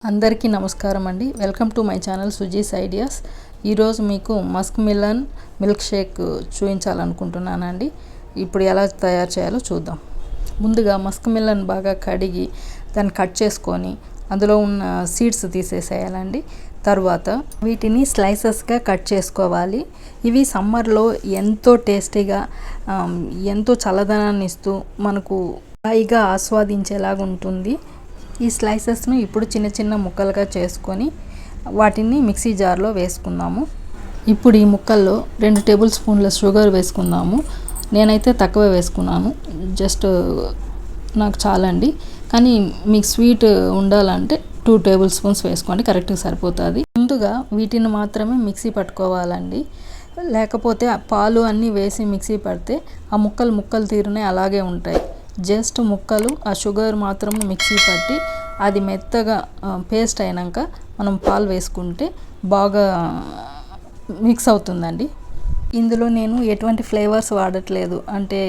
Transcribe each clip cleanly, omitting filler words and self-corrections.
అందరికీ నమస్కారం అండి. Welcome to my channel Suji's ideas. ఈరోజు మీకు మస్క్ మిలన్ మిల్క్ షేక్ చూపించాలనుకుంటున్నానండి. ఇప్పుడు ఎలా తయారు చేయాలో చూద్దాం. ముందుగా మస్క్ మిలన్ బాగా కడిగి దాన్ని కట్ చేసుకొని అందులో ఉన్న సీడ్స్ తీసేసేయాలండి. తర్వాత వీటిని స్లైసెస్గా కట్ చేసుకోవాలి. ఇవి సమ్మర్లో ఎంతో టేస్టీగా ఎంతో చల్లదనాన్ని ఇస్తూ మనకు హాయిగా ఆస్వాదించేలాగా ఉంటుంది. ఈ స్లైసెస్ను ఇప్పుడు చిన్న చిన్న ముక్కలుగా చేసుకొని వాటిని మిక్సీ జార్లో వేసుకుందాము. ఇప్పుడు ఈ ముక్కల్లో 2 టేబుల్ స్పూన్ల షుగర్ వేసుకుందాము. నేనైతే తక్కువ వేసుకున్నాను, జస్ట్ నాకు చాలండి. కానీ మీకు స్వీట్ ఉండాలంటే 2 టేబుల్ స్పూన్స్ వేసుకోండి, కరెక్ట్గా సరిపోతుంది. ముందుగా వీటిని మాత్రమే మిక్సీ పట్టుకోవాలండి. లేకపోతే పాలు అన్నీ వేసి మిక్సీ పడితే ఆ ముక్కలు తీరునే అలాగే ఉంటాయి. జస్ట్ ముక్కలు ఆ షుగర్ మాత్రం మిక్సీ పట్టి అది మెత్తగా పేస్ట్ అయినాక మనం పాలు వేసుకుంటే బాగా మిక్స్ అవుతుందండి. ఇందులో నేను ఎటువంటి ఫ్లేవర్స్ వాడట్లేదు, అంటే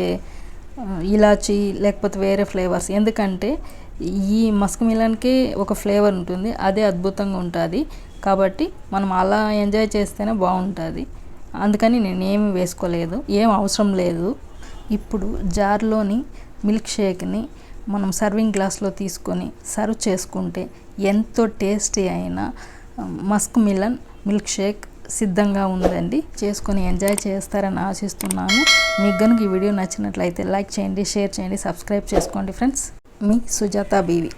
ఇలాచీ లేకపోతే వేరే ఫ్లేవర్స్. ఎందుకంటే ఈ మస్క్ మిలన్కి ఒక ఫ్లేవర్ ఉంటుంది, అదే అద్భుతంగా ఉంటుంది. కాబట్టి మనం అలా ఎంజాయ్ చేస్తేనే బాగుంటుంది. అందుకని నేను ఏమి వేసుకోలేదు, ఏం అవసరం లేదు. ఇప్పుడు జార్లోని మిల్క్ షేక్ని మనం సర్వింగ్ గ్లాస్లో తీసుకొని సర్వ్ చేసుకుంటే ఎంతో టేస్టీ అయిన మస్క్ మిలన్ మిల్క్ షేక్ సిద్ధంగా ఉందండి. చేసుకొని ఎంజాయ్ చేస్తారని ఆశిస్తున్నాను. మీకు కనుక ఈ వీడియో నచ్చినట్లయితే లైక్ చేయండి, షేర్ చేయండి, సబ్స్క్రైబ్ చేసుకోండి ఫ్రెండ్స్. మీ సుజాత బీవి.